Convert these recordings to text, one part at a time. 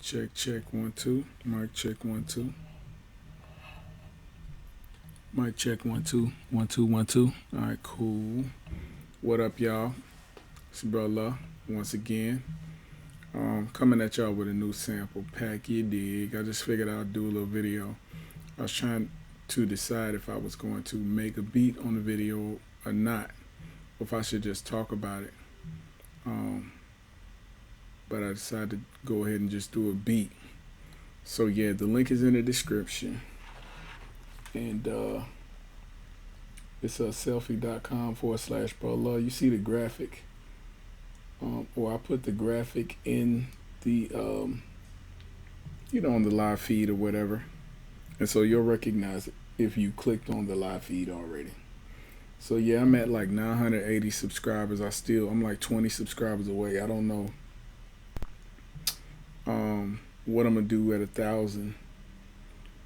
Check 1 2. Mic check 1 2. Mic check 1 2 1 2 1 2. All right, cool. What up, y'all? It's your brother Luuh once again. Coming at y'all with a new sample pack. You dig? I just figured I'd do a little video. I was trying to decide if I was going to make a beat on the video or not, or if I should just talk about it. But I decided to go ahead and just do a beat. So yeah, the link is in the description, and it's selfie.com/brother. You see the graphic, or I put the graphic in the on the live feed or whatever, and so you'll recognize it if you clicked on the live feed already. So yeah, I'm at like 980 subscribers. I'm like 20 subscribers away. I don't know what I'm gonna do at 1,000,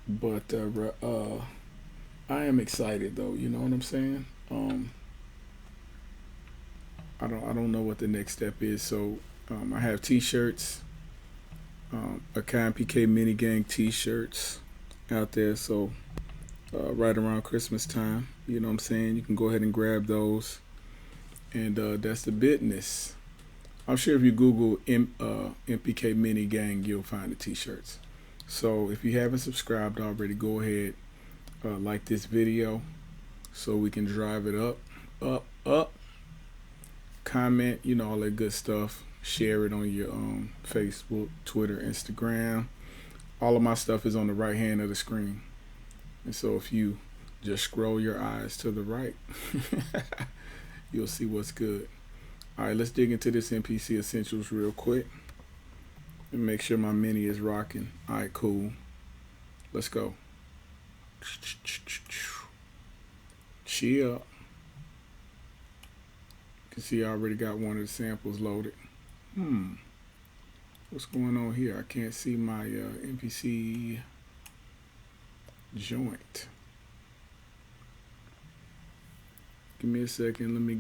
but I am excited though. You know what I'm saying? I don't know what the next step is. So I have t-shirts, Akai MPK mini gang t-shirts out there. So right around Christmas time, you know what I'm saying, you can go ahead and grab those, and that's the business. I'm sure if you Google MPK mini gang, you'll find the t-shirts. So if you haven't subscribed already, go ahead, like this video so we can drive it up. Comment, all that good stuff. Share it on your Facebook, Twitter, Instagram. All of my stuff is on the right hand of the screen. And so if you just scroll your eyes to the right, you'll see what's good. All right, let's dig into this MPC Essentials real quick and make sure my mini is rocking. All right, cool. Let's go. Chill. You can see I already got one of the samples loaded. What's going on here? I can't see my MPC joint. Give me a second. Let me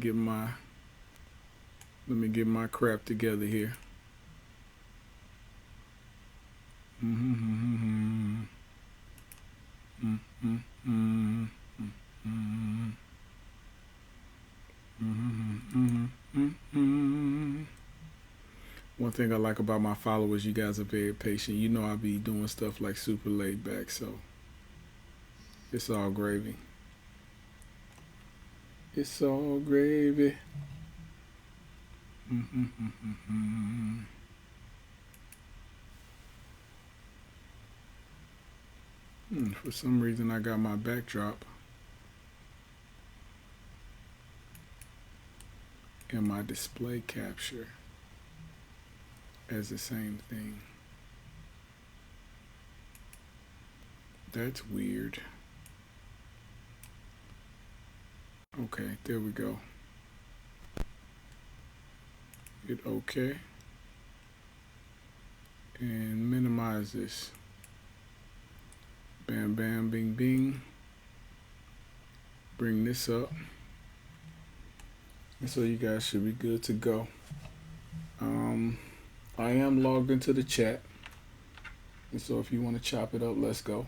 get my crap together here. One thing I like about my followers, you guys are very patient. You know I be doing stuff like super laid back, so it's all gravy. It's all gravy. For some reason I got my backdrop and my display capture as the same thing. That's weird. Okay, there we go. Hit OK and minimize this. Bam, bam, bing, bing. Bring this up. And so you guys should be good to go. I am logged into the chat. And so if you want to chop it up, let's go.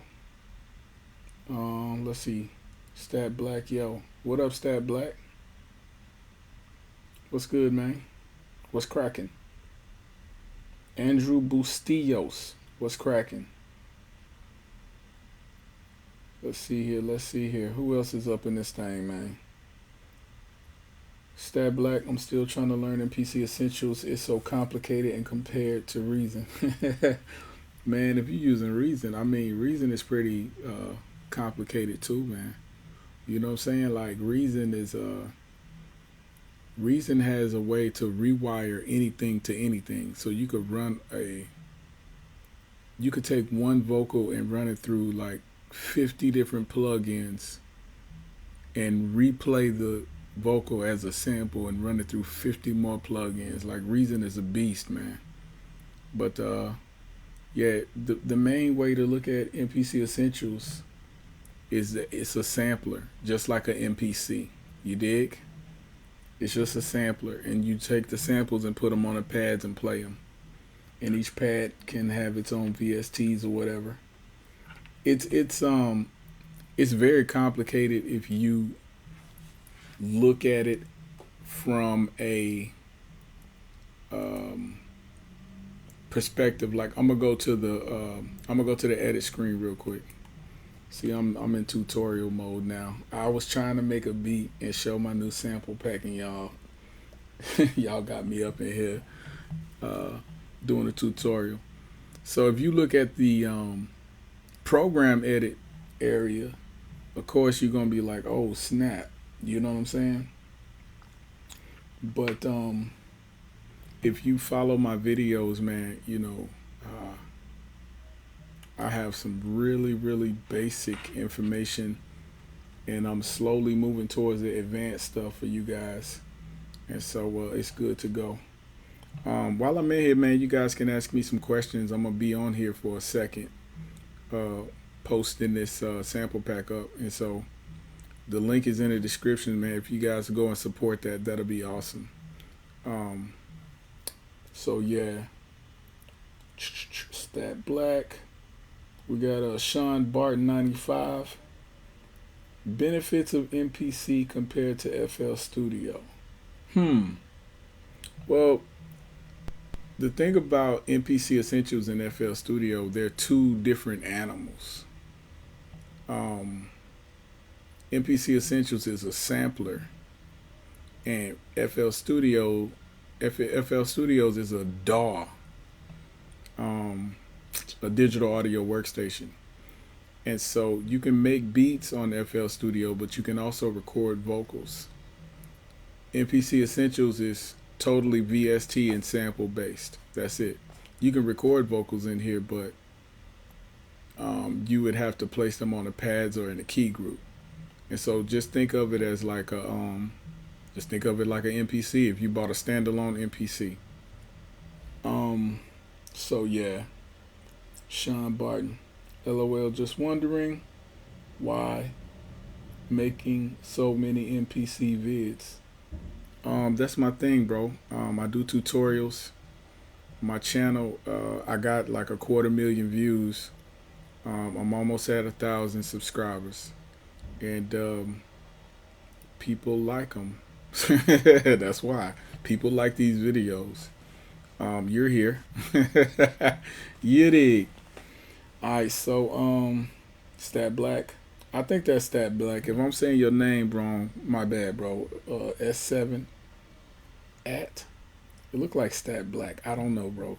Let's see. Stat Black, yo. What up, Stat Black? What's good, man? What's cracking? Andrew Bustillos. What's cracking? Let's see here. Who else is up in this thing, man? Stat Black, I'm still trying to learn MPC Essentials. It's so complicated and compared to Reason. Man, if you're using Reason, I mean, Reason is pretty complicated too, man. You know what I'm saying? Like, Reason has a way to rewire anything to anything. So you could take one vocal and run it through like 50 different plugins and replay the vocal as a sample and run it through 50 more plugins. Like, Reason is a beast, man. But yeah, the main way to look at MPC Essentials is that it's a sampler, just like an MPC. You dig? It's just a sampler, and you take the samples and put them on the pads and play them. and each pad can have its own VSTs or whatever. It's very complicated if you look at it from a um, perspective. Like I'm gonna go to the edit screen real quick. See, I'm in tutorial mode now. I was trying to make a beat and show my new sample pack, and y'all got me up in here uh, doing a tutorial. So if you look at the program edit area, of course you're gonna be like, oh snap, you know what I'm saying? But if you follow my videos, man, I have some really, really basic information, and I'm slowly moving towards the advanced stuff for you guys. And so it's good to go. While I'm in here, man, you guys can ask me some questions. I'm gonna be on here for a second, uh, posting this sample pack up, and so the link is in the description, man. If you guys go and support that, that'll be awesome. Um, so yeah, Stat Black. We got Sean Barton 95. Benefits of MPC compared to FL Studio. Well, the thing about MPC Essentials and FL Studio, they're two different animals. Um, MPC Essentials is a sampler, and FL Studios is a DAW, a digital audio workstation. And so you can make beats on FL Studio, but you can also record vocals. MPC Essentials is totally VST and sample based. That's it. You can record vocals in here, but you would have to place them on the pads or in a key group. And so just think of it as like just think of it like an MPC if you bought a standalone MPC. So yeah, Sean Barton. LOL, just wondering why making so many MPC vids. That's my thing, bro. I do tutorials. My channel, I got like 250,000 views. I'm almost at 1,000 subscribers, and people like them. That's why people like these videos. You're here. You dig. Alright, so Stat Black. I think that's Stat Black. If I'm saying your name wrong, my bad, bro. S7 at. It looked like Stat Black. I don't know, bro.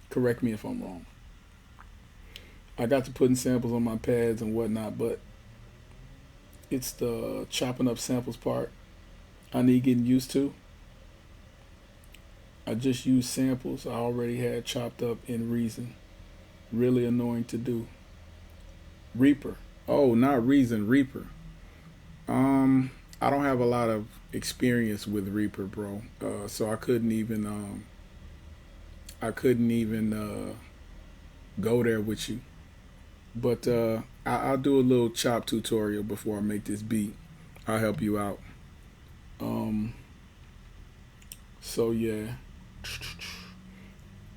Correct me if I'm wrong. I got to putting samples on my pads and whatnot, but it's the chopping up samples part I need getting used to. I just used samples I already had chopped up in Reason. Really annoying to do. Reaper. Oh, not Reason, Reaper. I don't have a lot of experience with Reaper, bro. So I couldn't even go there with you. But I'll do a little chop tutorial before I make this beat. I'll help you out. So yeah.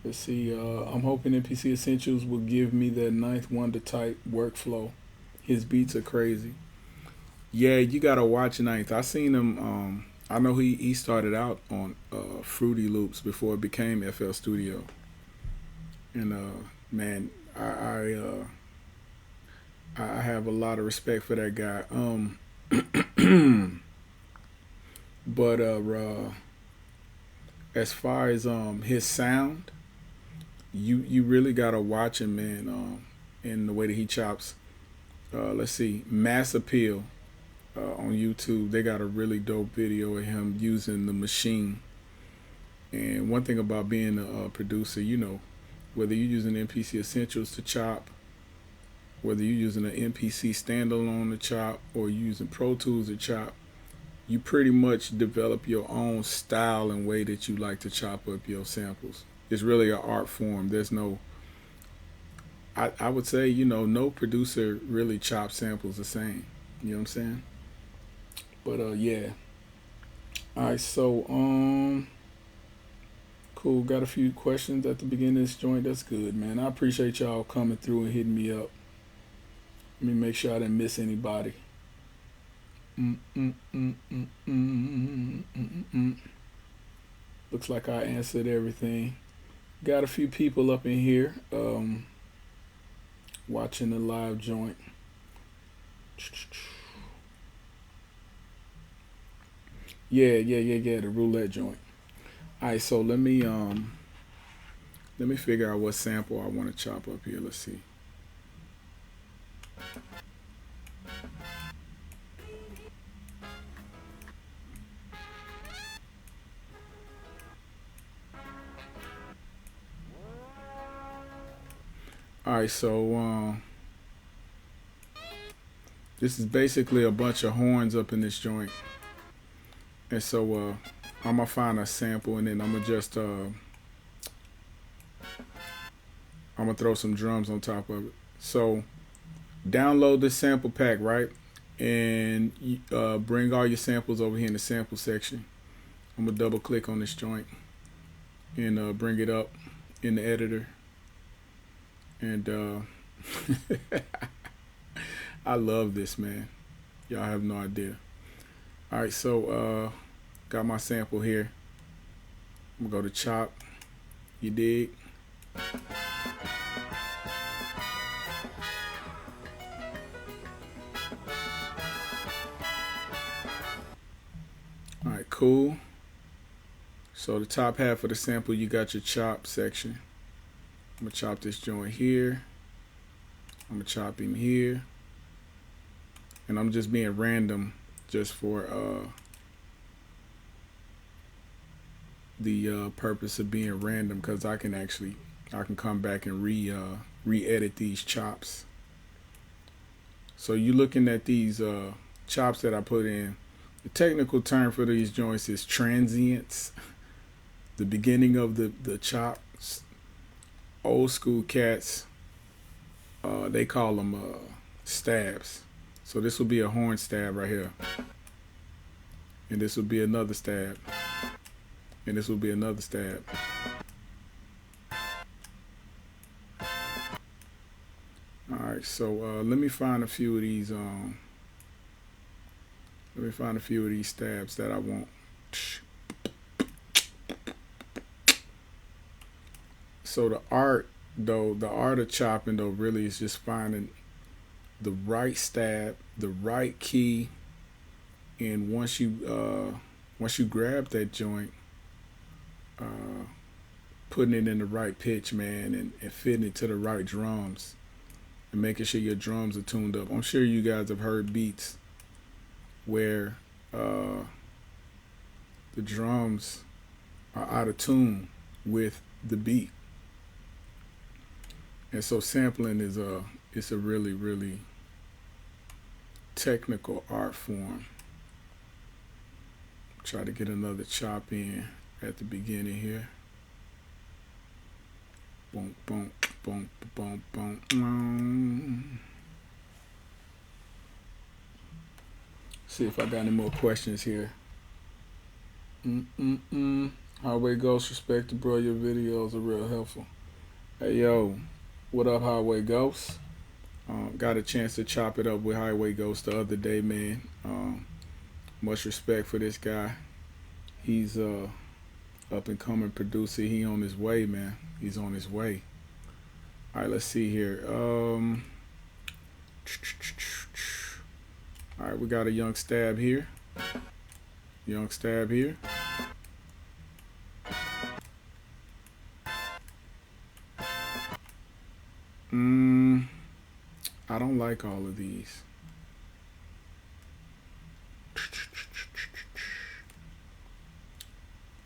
Let's see. I'm hoping MPC Essentials will give me that ninth wonder type workflow. His beats are crazy. Yeah, you gotta watch Ninth. I seen him. I know he started out on Fruity Loops before it became FL Studio. And man, I have a lot of respect for that guy. But as far as his sound, you really gotta watch him, man. In the way that he chops. Let's see, Mass Appeal on YouTube. They got a really dope video of him using the machine. And one thing about being a producer, whether you're using MPC Essentials to chop, whether you're using an MPC standalone to chop, or you're using Pro Tools to chop, you pretty much develop your own style and way that you like to chop up your samples. It's really an art form. There's no, I would say, no producer really chops samples the same. You know what I'm saying? But yeah. Alright, so Cool. Got a few questions at the beginning of this joint. That's good, man. I appreciate y'all coming through and hitting me up. Let me make sure I didn't miss anybody. Looks like I answered everything. Got a few people up in here watching the live joint. Yeah, the roulette joint. All right, so let me figure out what sample I want to chop up here. Let's see. All right, so this is basically a bunch of horns up in this joint, and so I'm gonna find a sample, and then I'm gonna just I'm gonna throw some drums on top of it. So download this sample pack, right, and bring all your samples over here in the sample section. I'm gonna double click on this joint and bring it up in the editor. And I love this, man. Y'all have no idea. All right, so got my sample here. I'm gonna go to chop. You dig? All right, cool. So the top half of the sample, you got your chop section. I'm gonna chop this joint here. I'm gonna chop him here. And I'm just being random just for the purpose of being random, because I can come back and re-edit these chops. So you looking at these chops that I put in. The technical term for these joints is transients. The beginning of the chops. Old school cats, they call them stabs. So this will be a horn stab right here, and this will be another stab, and this will be another stab. All right, so let me find a few of these. Let me find a few of these stabs that I want. So the art of chopping though really is just finding the right stab, the right key, and once you grab that joint, putting it in the right pitch, man, and fitting it to the right drums, and making sure your drums are tuned up. I'm sure you guys have heard beats where the drums are out of tune with the beat. And so sampling is it's a really, really technical art form. Try to get another chop in at the beginning here. Boom, boom, boom, boom, boom. See if I got any more questions here. Highway Ghost, respect to bro, your videos are real helpful. Hey yo, what up, Highway Ghost? Got a chance to chop it up with Highway Ghost the other day, man. Much respect for this guy. He's up and coming producer. He on his way, man. He's on his way. All right, let's see here. All right, we got a young stab here. Young stab here. I don't like all of these.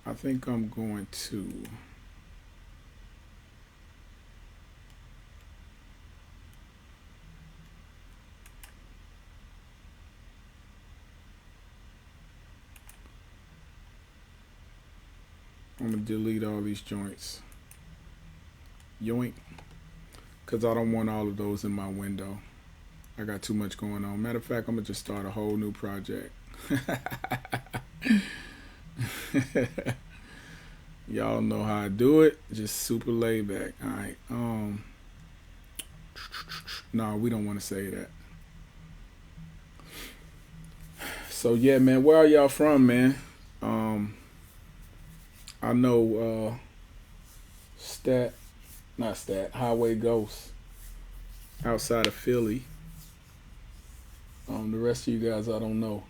I think I'm going to delete all these joints. Yoink. Because I don't want all of those in my window. I got too much going on. Matter of fact, I'm going to just start a whole new project. Y'all know how I do it. Just super laid back. All right. No, we don't want to say that. So yeah, man, where are y'all from, man? I know not Stat, Highway Ghost outside of Philly. The rest of you guys, I don't know.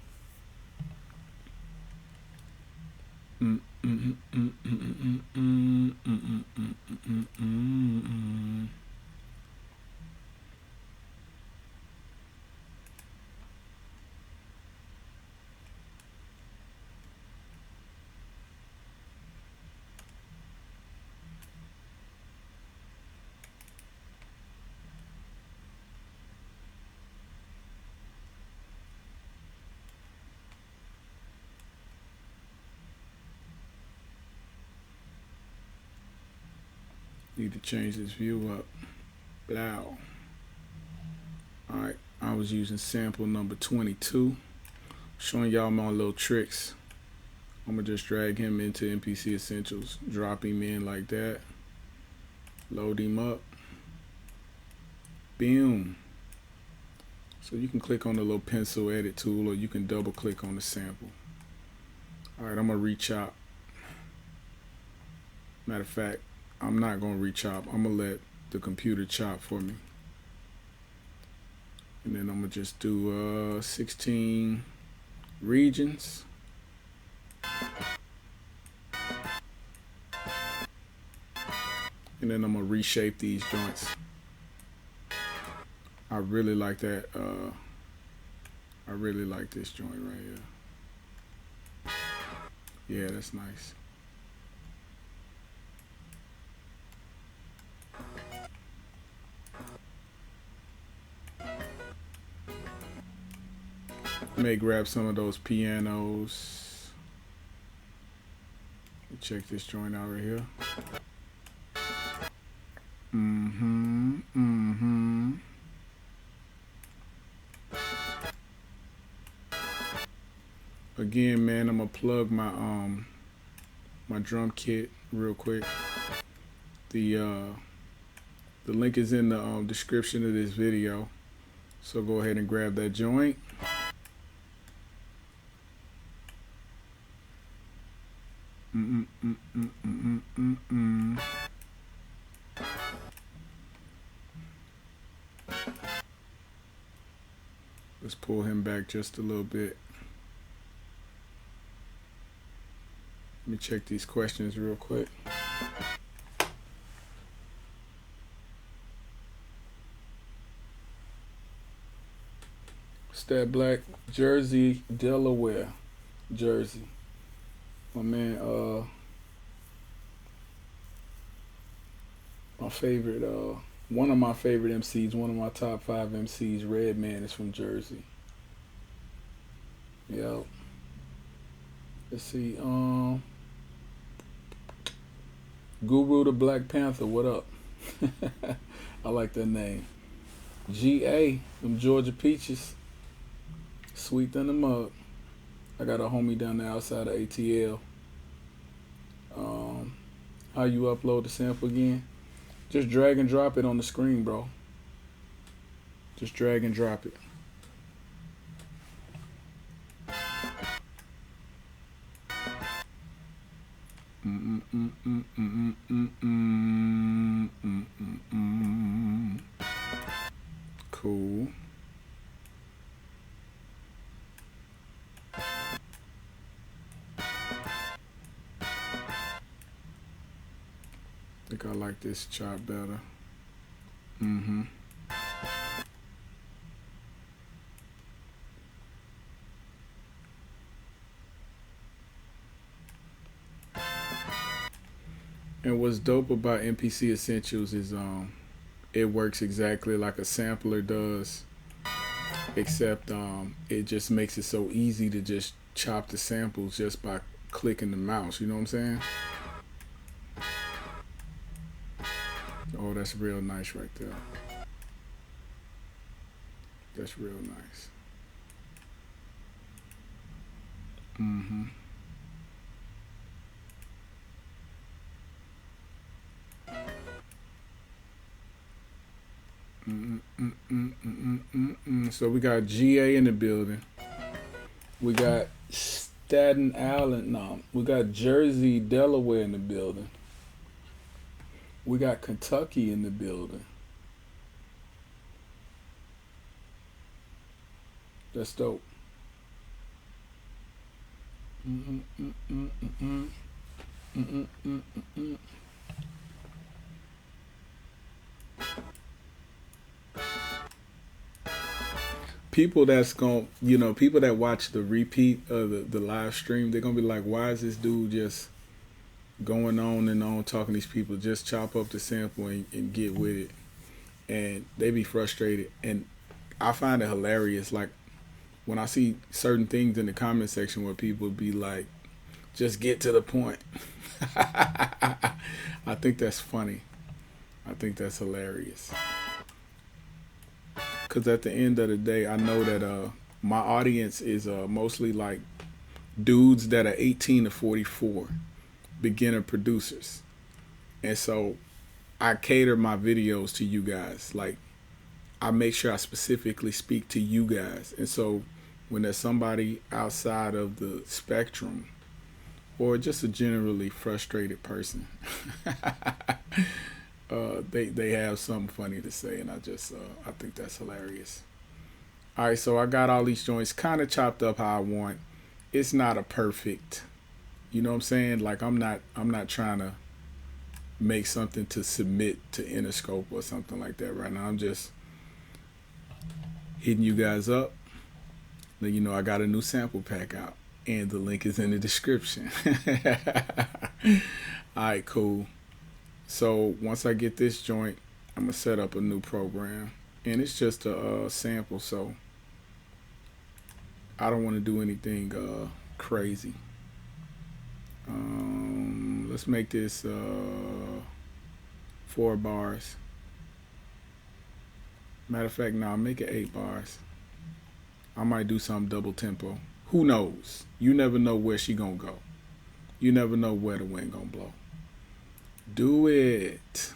Need to change this view up. Blow. Alright, I was using sample number 22. Showing y'all my little tricks. I'm gonna just drag him into MPC Essentials, drop him in like that, load him up, boom. So you can click on the little pencil edit tool, or you can double click on the sample. Alright, I'm gonna rechop. Matter of fact, I'm not gonna rechop. I'm gonna let the computer chop for me. And then I'm gonna just do 16 regions. And then I'm gonna reshape these joints. I really like that. I really like this joint right here. Yeah, that's nice. May grab some of those pianos. Check this joint out right here. Again, man, I'm gonna plug my my drum kit real quick. The link is in the description of this video, so go ahead and grab that joint. Let's pull him back just a little bit. Let me check these questions real quick. Stat Black, Jersey, Delaware, Jersey. My man, my favorite, one of my favorite MCs, one of my top 5 MCs, Redman, is from Jersey. Yep. Let's see, Guru the Black Panther, what up? I like that name. GA, them Georgia Peaches, sweet than the mug. I got a homie down there outside of ATL. How you upload the sample again? Just drag and drop it on the screen, bro. Just drag and drop it. Cool. I think I like this chop better. And what's dope about MPC Essentials is it works exactly like a sampler does, except it just makes it so easy to just chop the samples just by clicking the mouse, you know what I'm saying? Oh, that's real nice right there. That's real nice. So we got GA in the building. We got Staten Island. No, we got Jersey, Delaware in the building. We got Kentucky in the building. That's dope. People that's going, people that watch the repeat of the live stream, they're gonna be like, why is this dude just going on and on talking to these people? Just chop up the sample and get with it. And they be frustrated. And I find it hilarious. Like when I see certain things in the comment section where people be like, just get to the point. I think that's funny. I think that's hilarious. Because at the end of the day, I know that my audience is mostly like dudes that are 18 to 44, beginner producers. And so I cater my videos to you guys. Like, I make sure I specifically speak to you guys. And so when there's somebody outside of the spectrum or just a generally frustrated person, they have something funny to say, and I think that's hilarious. All right, so I got all these joints kind of chopped up how I want. It's not a perfect, you know what I'm saying? Like I'm not trying to make something to submit to Interscope or something like that right now. I'm just hitting you guys up. Then I got a new sample pack out, and the link is in the description. All right, cool. So once I get this joint, I'm gonna set up a new program, and it's just a sample, so I don't want to do anything crazy. Let's make this 4 bars. Matter of fact, now make it 8 bars. I might do some double tempo. Who knows? You never know where she gonna go. You never know where the wind gonna blow. Do it.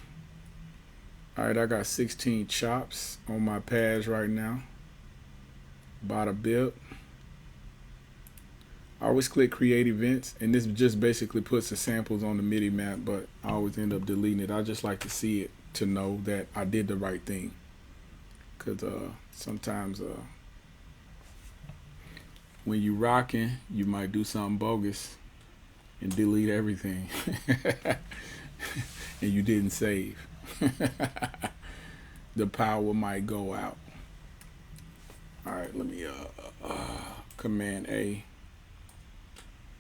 All right, I got 16 chops on my pads right now. Bada bip. I always click create events, and this just basically puts the samples on the MIDI map, but I always end up deleting it. I just like to see it to know that I did the right thing. Because sometimes when you rocking, you might do something bogus and delete everything. And you didn't save. The power might go out. All right, let me Command A.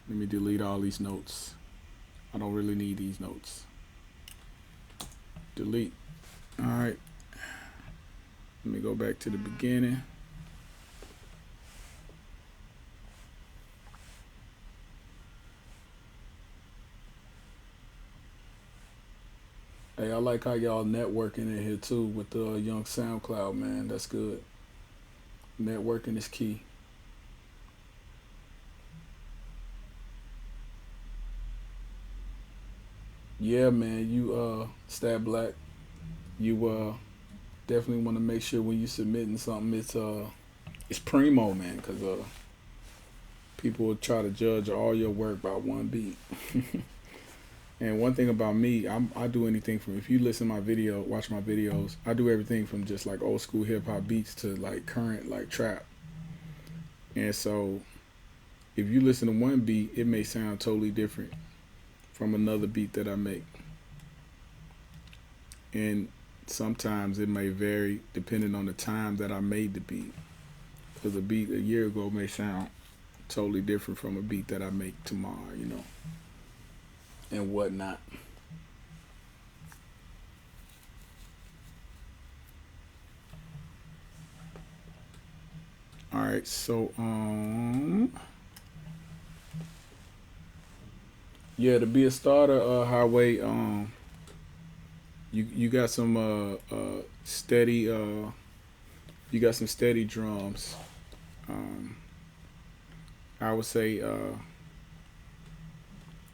Let me delete all these notes. I don't really need these notes. Delete. All right. Let me go back to the beginning. Hey, I like how y'all networking in here too with the young SoundCloud, man. That's good. Networking is key. Yeah, man, you Stab Black, you definitely want to make sure when you submitting something it's primo, man, because people will try to judge all your work by one beat. And one thing about me, I do anything from, if you listen to my video, watch my videos, I do everything from just like old school hip hop beats to like current like trap. And so if you listen to one beat, it may sound totally different from another beat that I make. And sometimes it may vary depending on the time that I made the beat. Because a beat a year ago may sound totally different from a beat that I make tomorrow, and whatnot. All right, so yeah, to be a starter, Highway, you got some steady you got some steady drums. I would say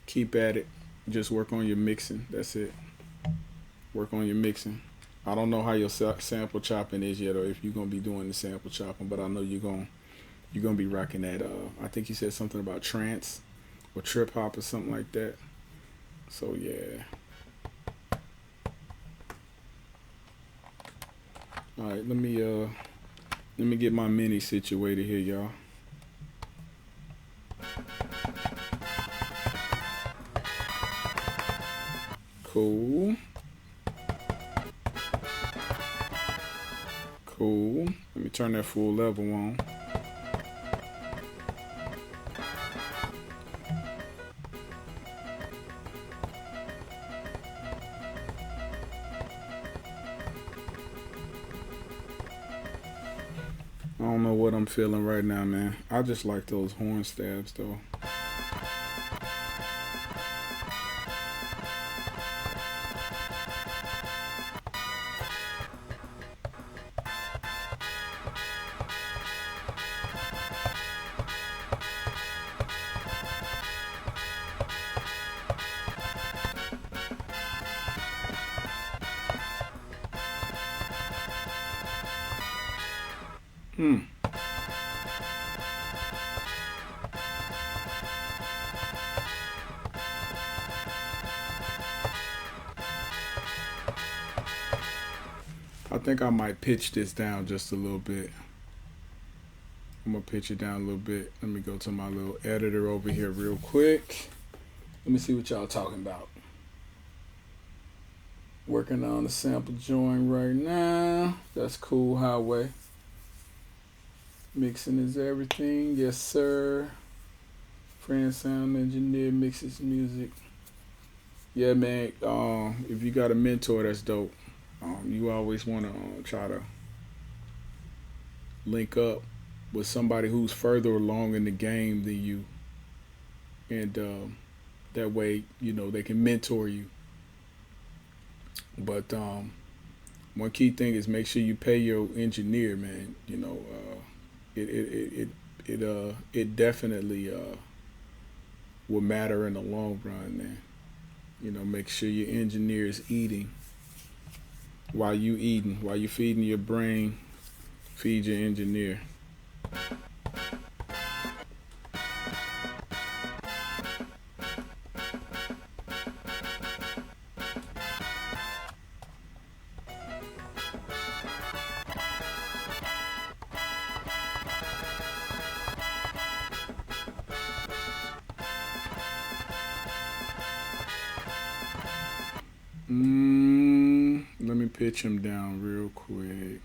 keep at it. Just work on your mixing. That's it. Work on your mixing. I don't know how your sample chopping is yet, or if you're gonna be doing the sample chopping, but I know you're gonna be rocking that. I think you said something about trance or trip hop or something like that. So yeah. All right, let me get my mini situated here, y'all. Cool. Cool. Let me turn that full level on. I don't know what I'm feeling right now, man. I just like those horn stabs, though. Hmm. I think I might pitch this down just a little bit. I'm gonna pitch it down a little bit. Let me go to my little editor over here real quick. Let me see what y'all talking about. Working on the sample joint right now. That's cool, Highway. Mixing is everything. Yes, sir. Friend sound engineer mixes music. Yeah, man. If you got a mentor, that's dope. You always want to try to link up with somebody who's further along in the game than you, and that way, you know, they can mentor you. But one key thing is make sure you pay your engineer, man. You know, it definitely will matter in the long run, man. You know, make sure your engineer is eating while you feeding your brain. Feed your engineer. Let me pitch him down real quick.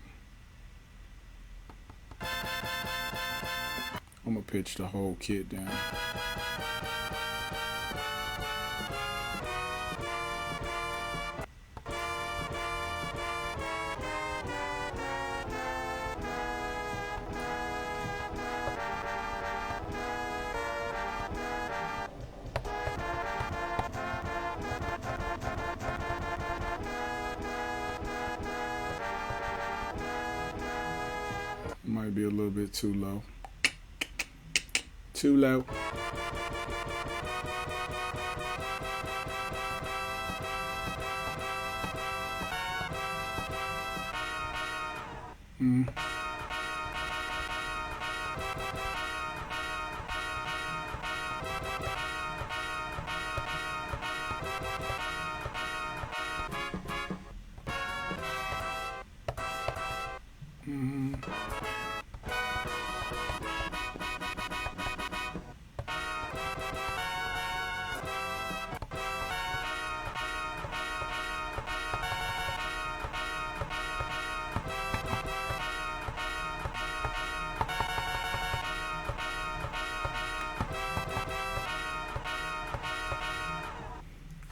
I'm gonna pitch the whole kit down. Might be a little bit too low. Too low. Mm.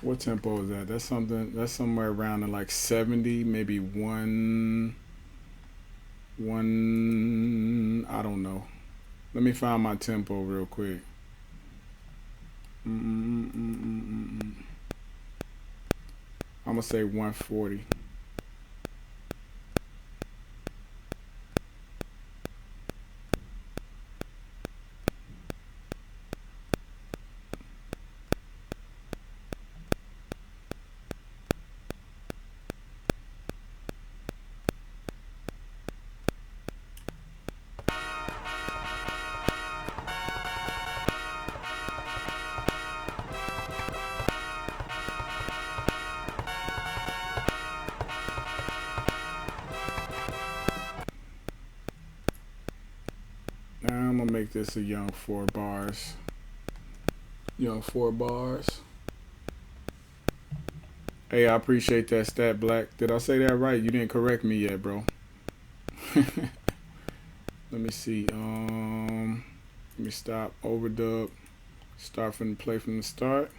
What tempo is that? That's somewhere around in like 70, maybe one. I don't know. Let me find my tempo real quick. I'm gonna say 140. I'm gonna make this a young 4 bars. Young 4 bars. Hey, I appreciate that stat, Black. Did I say that right? You didn't correct me yet, bro. Let me see. Let me stop. Overdub. Start from the play from the start.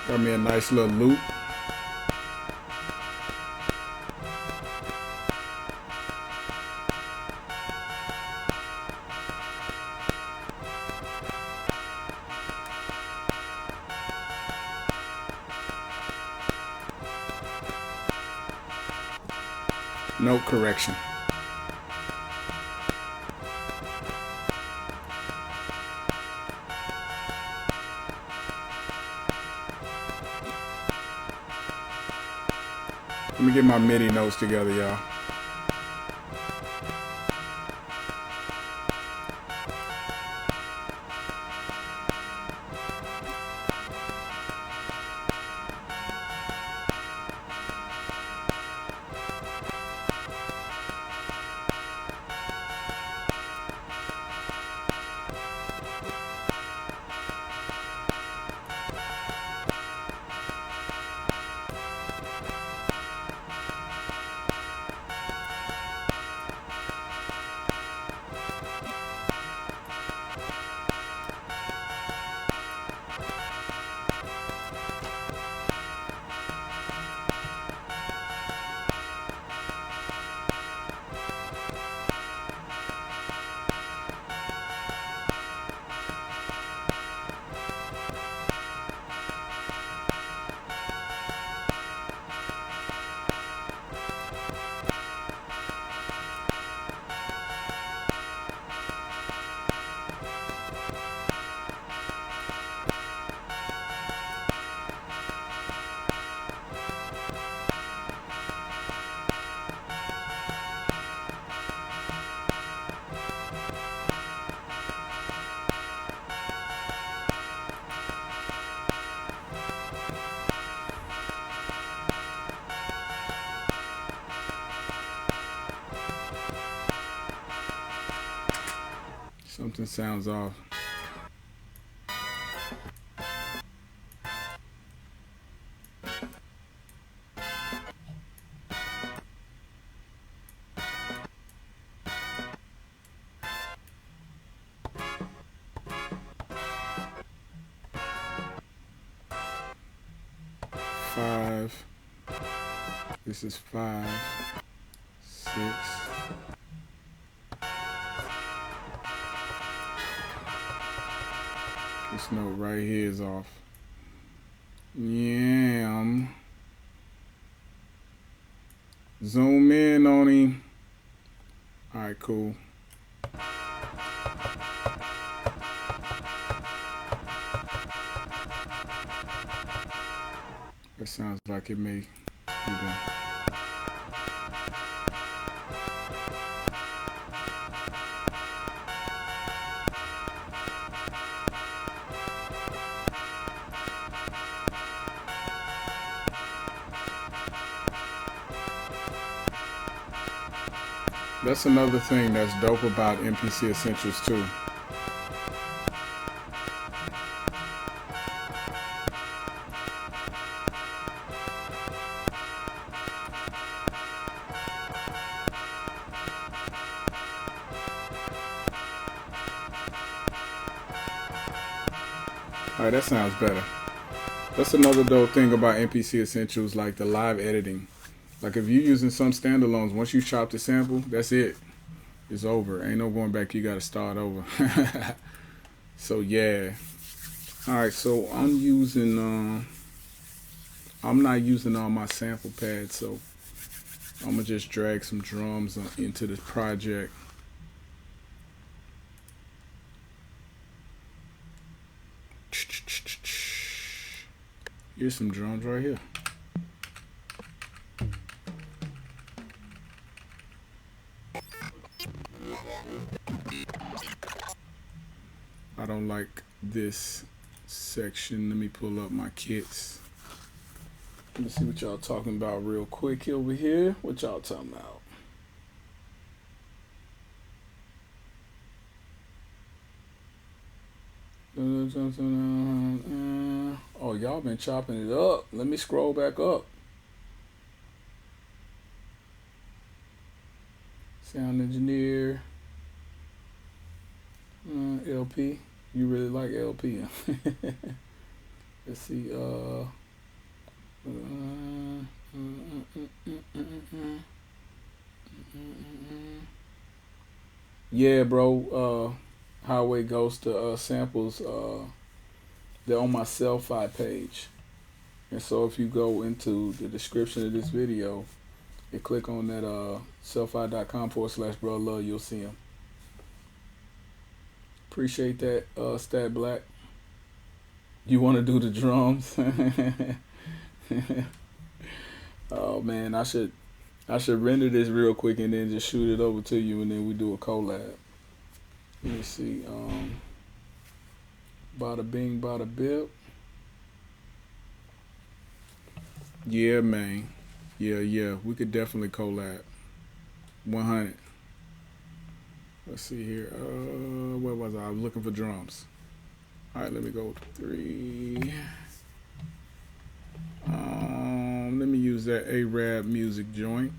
Got me a nice little loop. No correction. Let me get my MIDI notes together, y'all. Something sounds off. Five. This is 5, 6. This note right here is off. Yeah. Zoom in on him. All right, cool. That sounds like it may be done. That's another thing that's dope about MPC Essentials too. All right, that sounds better. That's another dope thing about MPC Essentials, like the live editing. Like if you're using some standalones, once you chop the sample, that's it. It's over. Ain't no going back. You got to start over. So yeah. All right. So I'm using. I'm not using all my sample pads, so I'm gonna just drag some drums into this project. Here's some drums right here. I don't like this section. Let me pull up my kits. Let me see what y'all talking about real quick over here. What y'all talking about? Oh, y'all been chopping it up. Let me scroll back up. Sound engineer. LP. You really like LP. Let's see. Yeah, bro. Highway goes to samples. They're on my SamplePack page, and so if you go into the description of this video and click on that SamplePack.com/brotherlove, you'll see them. Appreciate that, Stat Black. You want to do the drums? Oh man, I should render this real quick and then just shoot it over to you, and then we do a collab. Let me see. Bada bing, bada bip. Yeah, man. Yeah. We could definitely collab. 100. Let's see here. Where was I? I was looking for drums. All right, let me go 3. Let me use that Arab music joint.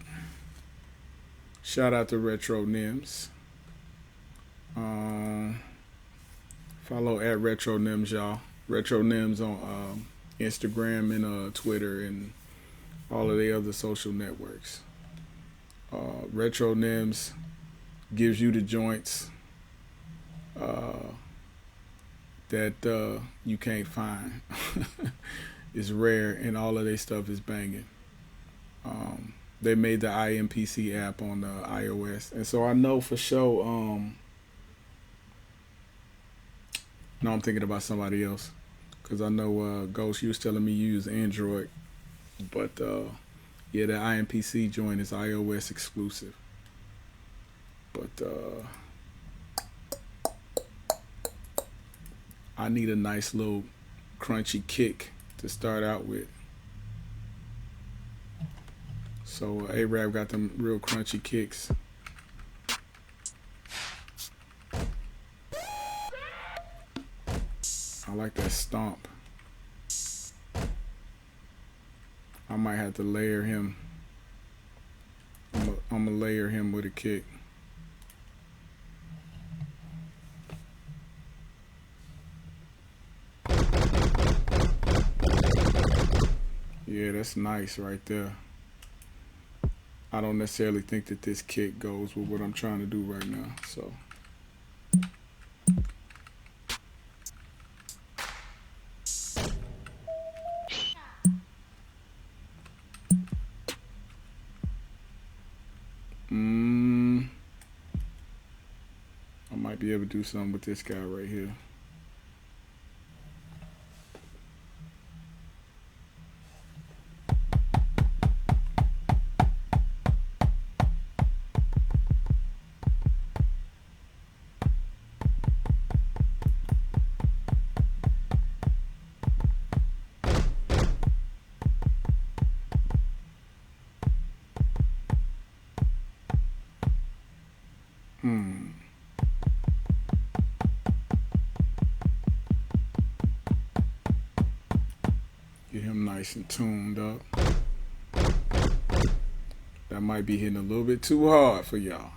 Shout out to Retro Nims. Follow at Retro Nims, y'all. Retro Nims on Instagram and Twitter and all of the other social networks. Retro Nims gives you the joints that you can't find. It's rare, and all of their stuff is banging. They made the IMPC app on iOS, and so I know for sure. No, I'm thinking about somebody else, because I know Ghost, you was telling me you use Android, but yeah, the IMPC joint is iOS exclusive. But I need a nice little crunchy kick to start out with. So Arab got them real crunchy kicks. I like that stomp. I might have to layer him. I'm gonna layer him with a kick. Yeah, that's nice right there. I don't necessarily think that this kick goes with what I'm trying to do right now, so. I might be able to do something with this guy right here. Get him nice and tuned up. That might be hitting a little bit too hard for y'all.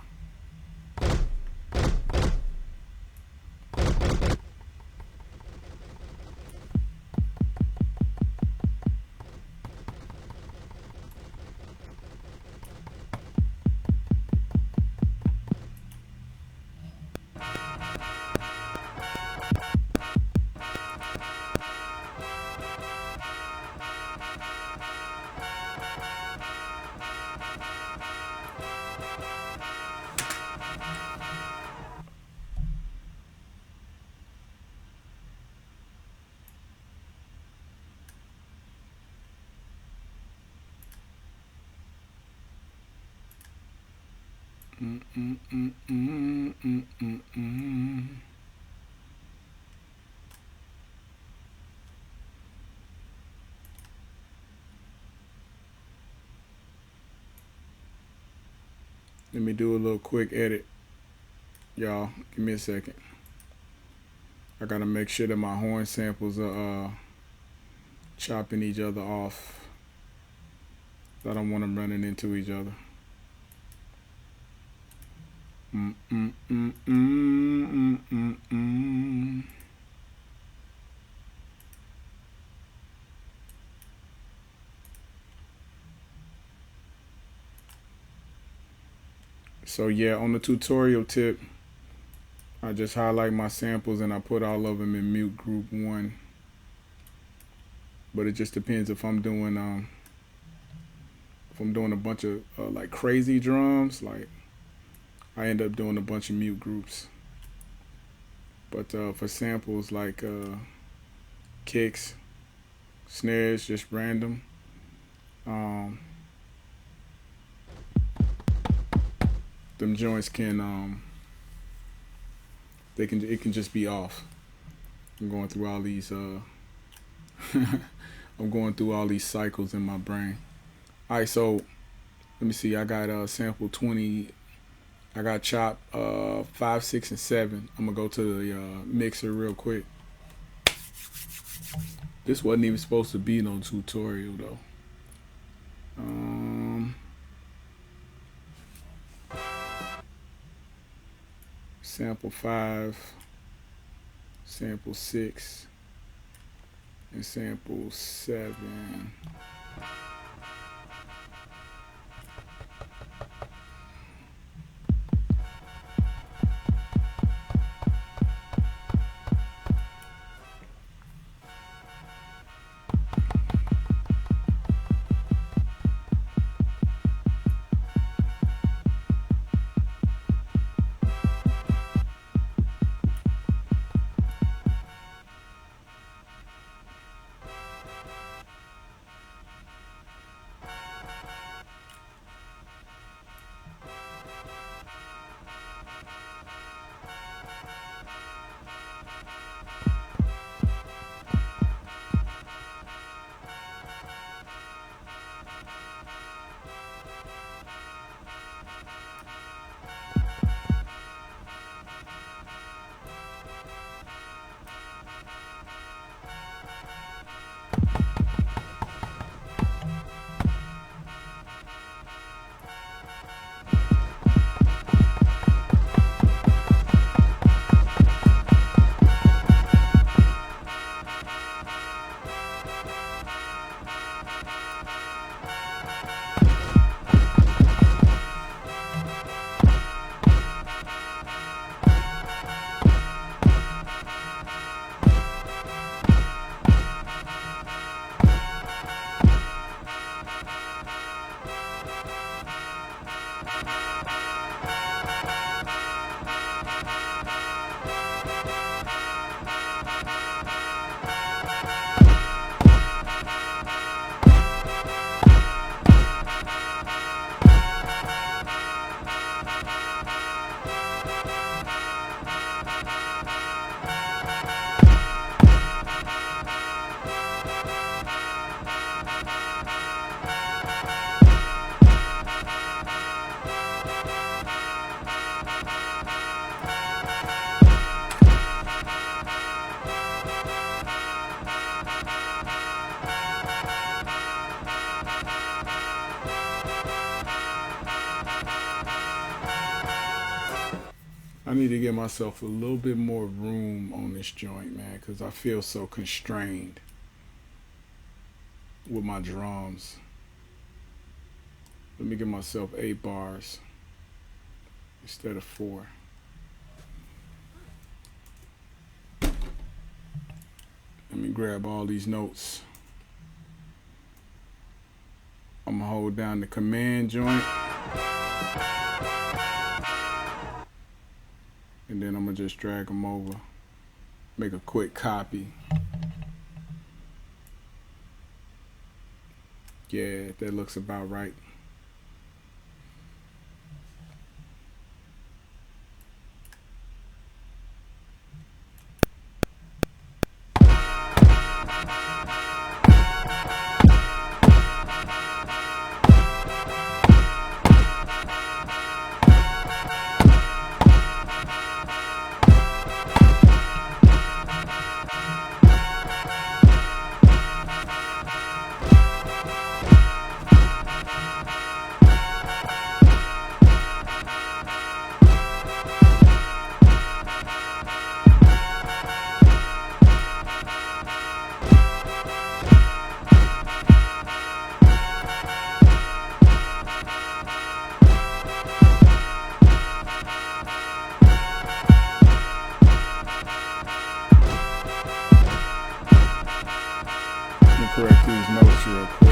Let me do a little quick edit. Y'all, give me a second. I gotta make sure that my horn samples are chopping each other off. I don't want them running into each other. So yeah, on the tutorial tip, I just highlight my samples and I put all of them in mute group 1. But it just depends if I'm doing a bunch of like crazy drums, like I end up doing a bunch of mute groups. But for samples like kicks, snares, just random, them joints can it can just be off. I'm going through all these I'm going through all these cycles in my brain. All right, so let me see. I got sample 20. I got chop 5, 6, and 7. I'm gonna go to the mixer real quick. This wasn't even supposed to be no tutorial though. Sample 5, sample 6, and sample 7. I need to give myself a little bit more room on this joint, man, because I feel so constrained with my drums. Let me give myself 8 bars instead of 4. Let me grab all these notes. I'm gonna hold down the command joint. And then I'm gonna just drag them over, make a quick copy. Yeah, that looks about right. correct these notes real quick.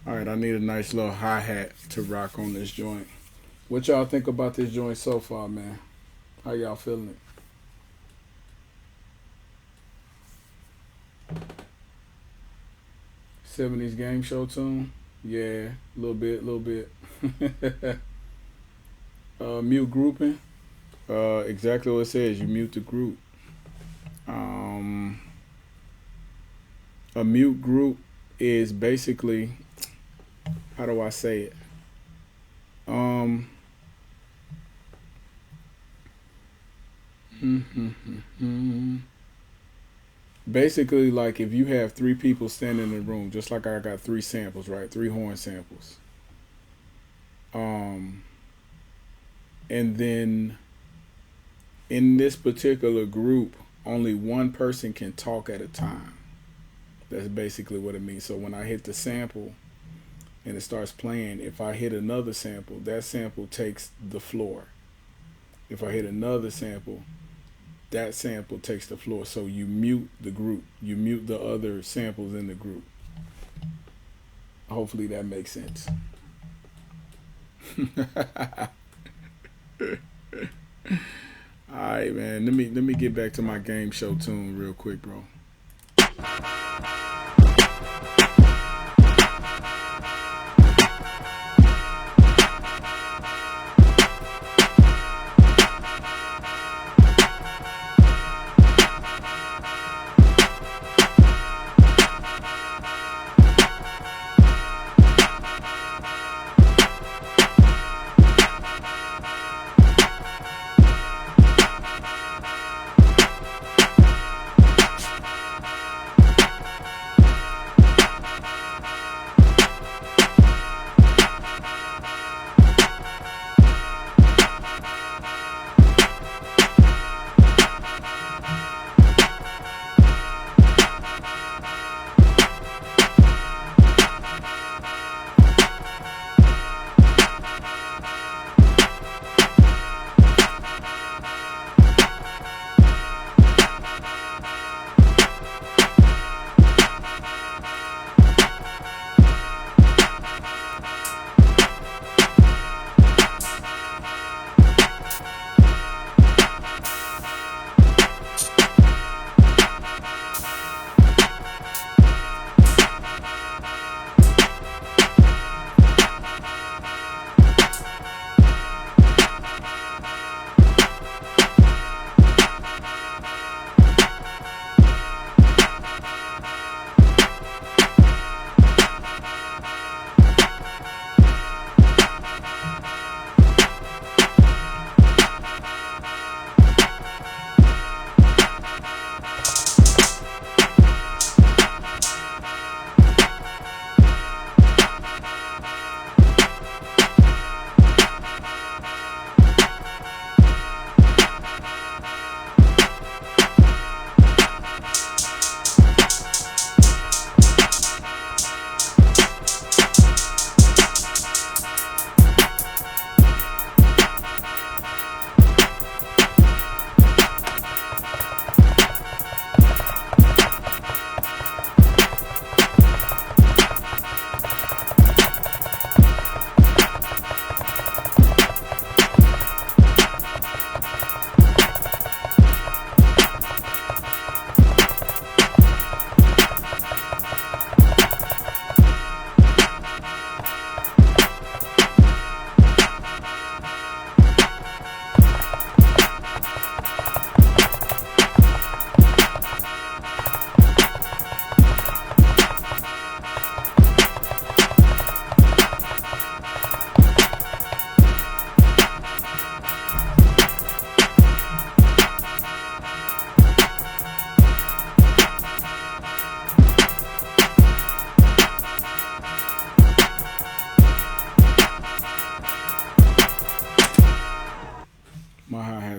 Alright, I need a nice little hi-hat to rock on this joint. What y'all think about this joint so far, man? How y'all feeling it? 70s game show tune? Yeah, a little bit. Mute grouping? Exactly what it says, you mute the group. A mute group is basically, how do I say it? Basically, like if you have 3 people standing in the room, just like I got 3 samples, right? 3 horn samples. And then in this particular group, only one person can talk at a time. That's basically what it means. So when I hit the sample and it starts playing, if I hit another sample, that sample takes the floor. If I hit another sample, that sample takes the floor. So you mute the group. You mute the other samples in the group. Hopefully that makes sense. Alright, man. Let me get back to my game show tune real quick, bro.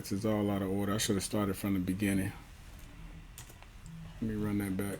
parts is all out of order. I should have started from the beginning. Let me run that back.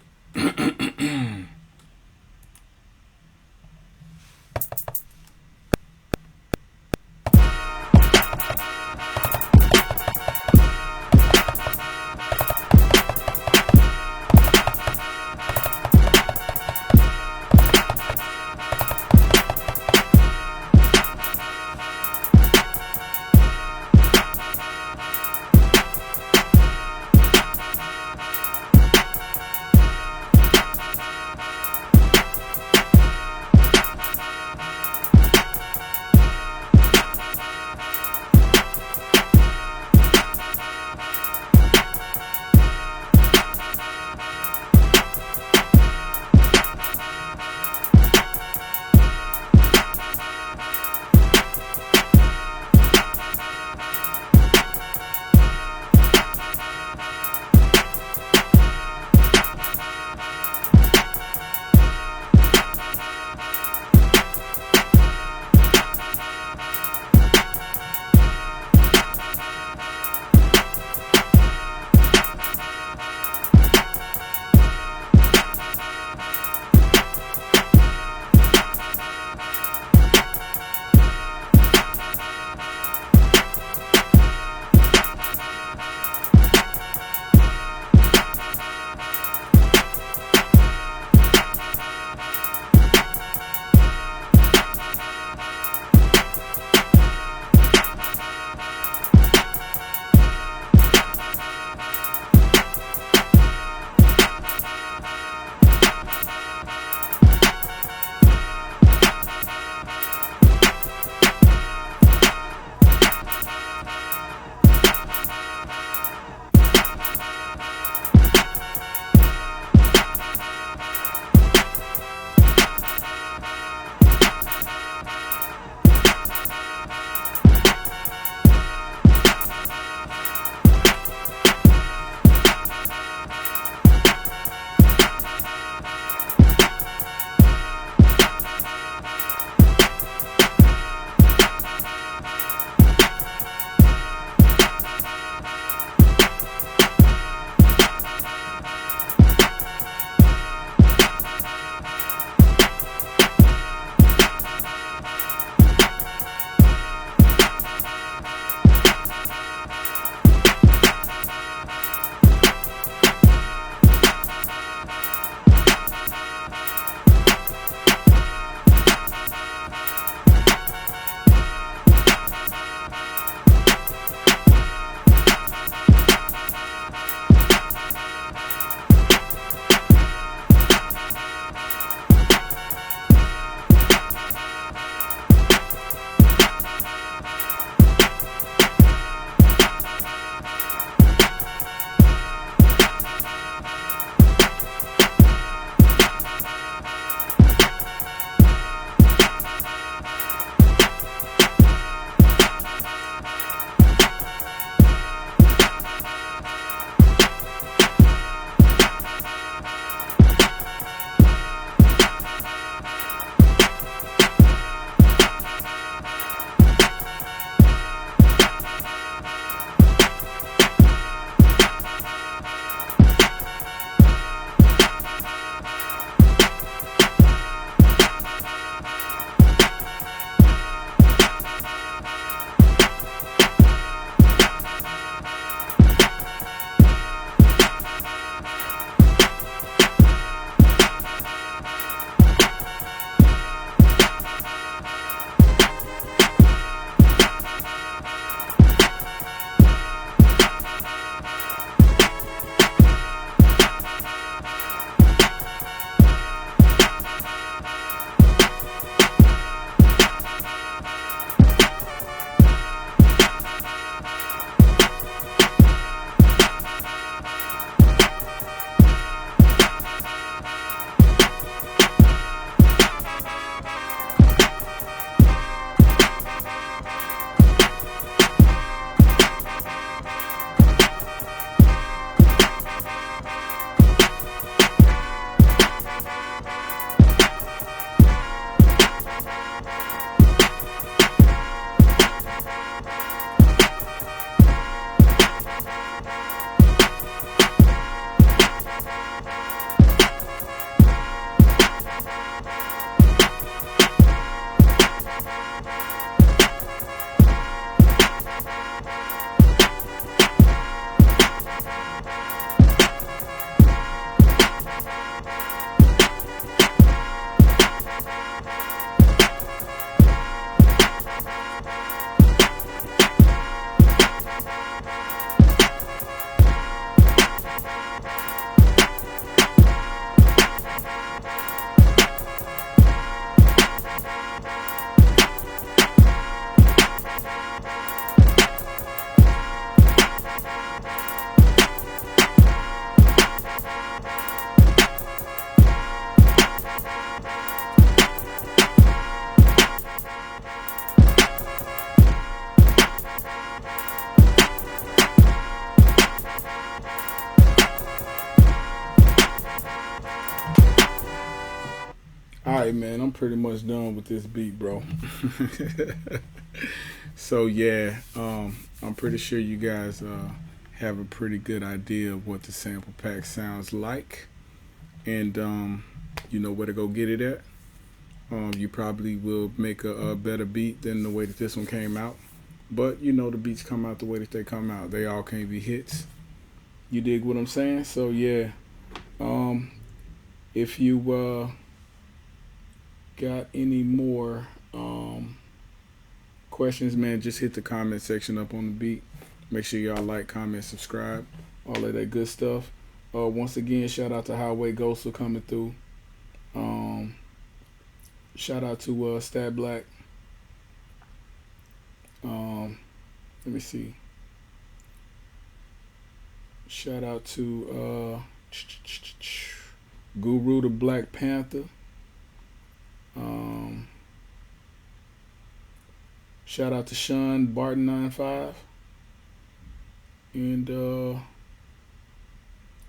Alright, man, I'm pretty much done with this beat, bro. So yeah, I'm pretty sure you guys have a pretty good idea of what the sample pack sounds like, and you know where to go get it at. You probably will make a better beat than the way that this one came out, but you know the beats come out the way that they come out. They all can't be hits. You dig what I'm saying? So yeah, if you got any more questions, man, just hit the comment section up on the beat. Make sure y'all like, comment, subscribe, all of that good stuff. Once again, shout out to Highway Ghost for coming through. Shout out to Stat Black. Let me see. Shout out to Guru the Black Panther. Shout out to Sean Barton 95 and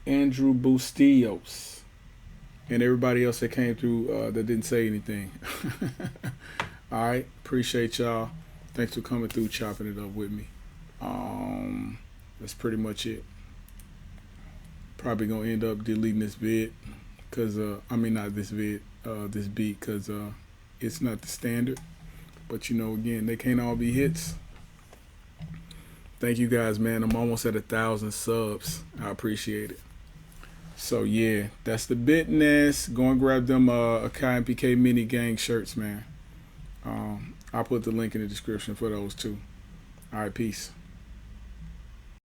Andrew Bustillos and everybody else that came through that didn't say anything. All right, appreciate y'all. Thanks for coming through, chopping it up with me. That's pretty much it. Probably gonna end up deleting this vid because I mean not this vid, this beat, because it's not the standard. But you know, again, they can't all be hits. Thank you guys, man. I'm almost at 1,000 subs. I appreciate it. So yeah, that's the business. Go and grab them Akai MPK mini gang shirts, man. I'll put the link in the description for those too. All right, peace.